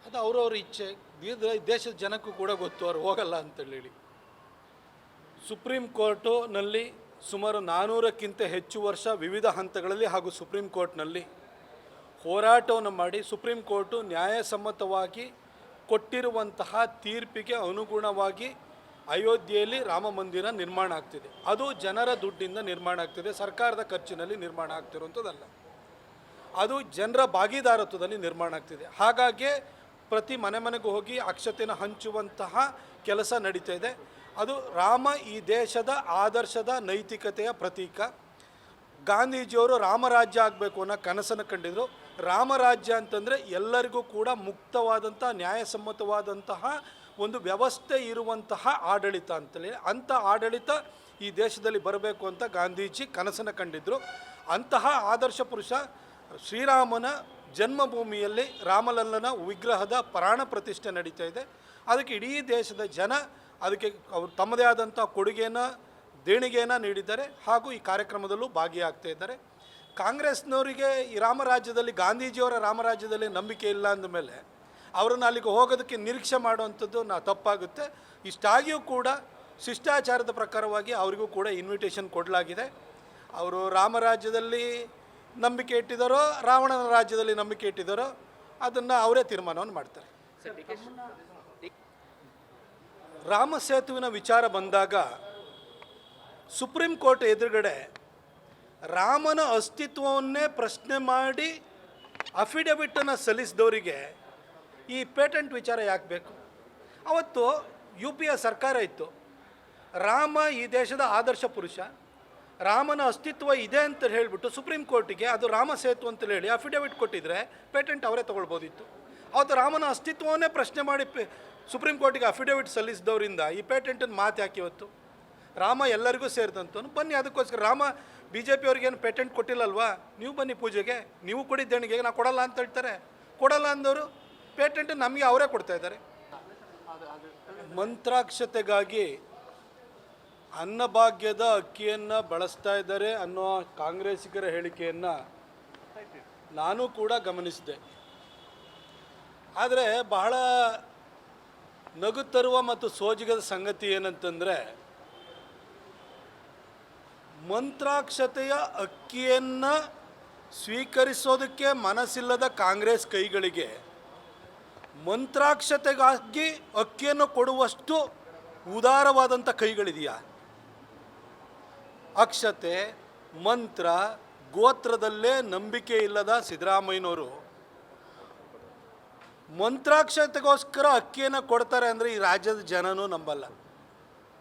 ಅದು ಅವ್ರವ್ರ ಇಚ್ಛೆ. ದೇಶದ ಜನಕ್ಕೂ ಕೂಡ ಗೊತ್ತು ಅವ್ರು ಹೋಗಲ್ಲ ಅಂತೇಳಿ. ಸುಪ್ರೀಂ ಕೋರ್ಟಿನಲ್ಲಿ ಸುಮಾರು 400ಕ್ಕಿಂತ ಹೆಚ್ಚು ವರ್ಷ ವಿವಿಧ ಹಂತಗಳಲ್ಲಿ ಹಾಗೂ ಸುಪ್ರೀಂ ಕೋರ್ಟ್ನಲ್ಲಿ ಹೋರಾಟವನ್ನು ಮಾಡಿ ಸುಪ್ರೀಂ ಕೋರ್ಟು ನ್ಯಾಯಸಮ್ಮತವಾಗಿ ಕೊಟ್ಟಿರುವಂತಹ ತೀರ್ಪಿಗೆ ಅನುಗುಣವಾಗಿ ಅಯೋಧ್ಯೆಯಲ್ಲಿ ರಾಮ ಮಂದಿರ ನಿರ್ಮಾಣ ಆಗ್ತಿದೆ. ಅದು ಜನರ ದುಡ್ಡಿಂದ ನಿರ್ಮಾಣ ಆಗ್ತಿದೆ, ಸರ್ಕಾರದ ಖರ್ಚಿನಲ್ಲಿ ನಿರ್ಮಾಣ ಆಗ್ತಿರುವಂಥದ್ದಲ್ಲ. ಅದು ಜನರ ಭಾಗಿದಾರತ್ವದಲ್ಲಿ ನಿರ್ಮಾಣ ಆಗ್ತಿದೆ. ಹಾಗಾಗಿ ಪ್ರತಿ ಮನೆಗೂ ಹೋಗಿ ಅಕ್ಷತೆನ ಹಂಚುವಂತಹ ಕೆಲಸ ನಡೀತಾ ಇದೆ. ಅದು ರಾಮ ಈ ದೇಶದ ಆದರ್ಶದ ನೈತಿಕತೆಯ ಪ್ರತೀಕ. ಗಾಂಧೀಜಿಯವರು ರಾಮರಾಜ್ಯ ಆಗಬೇಕು ಅನ್ನೋ ಕನಸನ್ನು ಕಂಡಿದ್ರು. ರಾಮರಾಜ್ಯ ಅಂತಂದರೆ ಎಲ್ಲರಿಗೂ ಕೂಡ ಮುಕ್ತವಾದಂಥ ನ್ಯಾಯಸಮ್ಮತವಾದಂತಹ ಒಂದು ವ್ಯವಸ್ಥೆ ಇರುವಂತಹ ಆಡಳಿತ ಅಂತೇಳಿ, ಅಂಥ ಆಡಳಿತ ಈ ದೇಶದಲ್ಲಿ ಬರಬೇಕು ಅಂತ ಗಾಂಧೀಜಿ ಕನಸನ್ನು ಕಂಡಿದ್ದರು. ಅಂತಹ ಆದರ್ಶ ಪುರುಷ ಶ್ರೀರಾಮನ ಜನ್ಮಭೂಮಿಯಲ್ಲಿ ರಾಮಲಲ್ಲನ ವಿಗ್ರಹದ ಪ್ರಾಣ ಪ್ರತಿಷ್ಠೆ ನಡೀತಾ ಇದೆ. ಅದಕ್ಕೆ ಇಡೀ ದೇಶದ ಜನ ಅದಕ್ಕೆ ಅವರು ತಮ್ಮದೇ ಆದಂಥ ಕೊಡುಗೆಯನ್ನು ದೇಣಿಗೆಯನ್ನು ನೀಡಿದ್ದಾರೆ ಹಾಗೂ ಈ ಕಾರ್ಯಕ್ರಮದಲ್ಲೂ ಭಾಗಿಯಾಗ್ತಾ ಇದ್ದಾರೆ. ಕಾಂಗ್ರೆಸ್ನವರಿಗೆ ಈ ರಾಮರಾಜ್ಯದಲ್ಲಿ ಗಾಂಧೀಜಿಯವರ ರಾಮರಾಜ್ಯದಲ್ಲಿ ನಂಬಿಕೆ ಇಲ್ಲ ಅಂದಮೇಲೆ ಅವರನ್ನು ಅಲ್ಲಿಗೆ ಹೋಗೋದಕ್ಕೆ ನಿರೀಕ್ಷೆ ಮಾಡುವಂಥದ್ದು ತಪ್ಪಾಗುತ್ತೆ. ಇಷ್ಟಾಗಿಯೂ ಕೂಡ ಶಿಷ್ಟಾಚಾರದ ಪ್ರಕಾರವಾಗಿ ಅವರಿಗೂ ಕೂಡ ಇನ್ವಿಟೇಷನ್ ಕೊಡಲಾಗಿದೆ. ಅವರು ರಾಮರಾಜ್ಯದಲ್ಲಿ ನಂಬಿಕೆ ಇಟ್ಟಿದ್ದಾರೋ ರಾವಣನ ರಾಜ್ಯದಲ್ಲಿ ನಂಬಿಕೆ ಇಟ್ಟಿದ್ದಾರೋ ಅದನ್ನು ಅವರೇ ತೀರ್ಮಾನವನ್ನು ಮಾಡ್ತಾರೆ. ರಾಮ ಸೇತುವಿನ ವಿಚಾರ ಬಂದಾಗ ಸುಪ್ರೀಂ ಕೋರ್ಟ್ ಎದುರುಗಡೆ ರಾಮನ ಅಸ್ತಿತ್ವವನ್ನೇ ಪ್ರಶ್ನೆ ಮಾಡಿ ಅಫಿಡವಿಟನ್ನು ಸಲ್ಲಿಸಿದವರಿಗೆ ಈ ಪೇಟೆಂಟ್ ವಿಚಾರ ಯಾಕೆ ಬೇಕು? ಅವತ್ತು UPA ಸರ್ಕಾರ ಇತ್ತು. ರಾಮ ಈ ದೇಶದ ಆದರ್ಶ ಪುರುಷ, ರಾಮನ ಅಸ್ತಿತ್ವ ಇದೆ ಅಂತ ಹೇಳಿಬಿಟ್ಟು ಸುಪ್ರೀಂ ಕೋರ್ಟಿಗೆ ಅದು ರಾಮ ಸೇತು ಅಂತ ಹೇಳಿ ಅಫಿಡವಿಟ್ ಕೊಟ್ಟಿದ್ರೆ ಪೇಟೆಂಟ್ ಅವರೇ ತೊಗೊಳ್ಬೋದಿತ್ತು. ಅವತ್ತು ರಾಮನ ಅಸ್ತಿತ್ವವನ್ನೇ ಪ್ರಶ್ನೆ ಮಾಡಿ ಸುಪ್ರೀಂ ಕೋರ್ಟಿಗೆ ಅಫಿಡವಿಟ್ ಸಲ್ಲಿಸಿದವರಿಂದ ಈ ಪೇಟೆಂಟನ್ನು ಮಾತು ಯಾಕೆ ಇವತ್ತು? ರಾಮ ಎಲ್ಲರಿಗೂ ಸೇರಿದಂತವನು. ಬನ್ನಿ, ಅದಕ್ಕೋಸ್ಕರ ರಾಮ BJP ಅವ್ರಿಗೇನು ಪೇಟೆಂಟ್ ಕೊಟ್ಟಿಲ್ಲಲ್ವಾ? ನೀವು ಬನ್ನಿ ಪೂಜೆಗೆ, ನೀವು ಕೊಡಿ ದೇಣಿಗೆಗೆ, ನಾವು ಕೊಡಲ್ಲ ಅಂತ ಹೇಳ್ತಾರೆ. ಕೊಡಲ್ಲ ಅಂದವರು ಪೇಟೆಂಟ್ ನಮಗೆ ಅವರೇ ಕೊಡ್ತಾ ಇದ್ದಾರೆ. ಮಂತ್ರಾಕ್ಷತೆಗಾಗಿ ಅನ್ನಭಾಗ್ಯದ ಅಕ್ಕಿಯನ್ನು ಬಳಸ್ತಾ ಇದ್ದಾರೆ ಅನ್ನೋ ಕಾಂಗ್ರೆಸ್ಸಿಗರ ಹೇಳಿಕೆಯನ್ನು ನಾನು ಕೂಡ ಗಮನಿಸಿದೆ. ಆದರೆ ಬಹಳ ನಗು ತರುವ ಮತ್ತು ಸೋಜಿಗದ ಸಂಗತಿ ಏನಂತಂದರೆ, ಮಂತ್ರಾಕ್ಷತೆಯ ಅಕ್ಕಿಯನ್ನು ಸ್ವೀಕರಿಸೋದಕ್ಕೆ ಮನಸ್ಸಿಲ್ಲದ ಕಾಂಗ್ರೆಸ್ ಕೈಗಳಿಗೆ ಮಂತ್ರಾಕ್ಷತೆಗಾಗಿ ಅಕ್ಕಿಯನ್ನು ಕೊಡುವಷ್ಟು ಉದಾರವಾದಂಥ ಕೈಗಳಿದೆಯಾ? ಅಕ್ಷತೆ, ಮಂತ್ರ, ಗೋತ್ರದಲ್ಲೇ ನಂಬಿಕೆ ಇಲ್ಲದ ಸಿದ್ದರಾಮಯ್ಯನವರು ಮಂತ್ರಾಕ್ಷತೆಗೋಸ್ಕರ ಅಕ್ಕಿಯನ್ನು ಕೊಡ್ತಾರೆ ಅಂದರೆ ಈ ರಾಜ್ಯದ ಜನನೂ ನಂಬಲ್ಲ.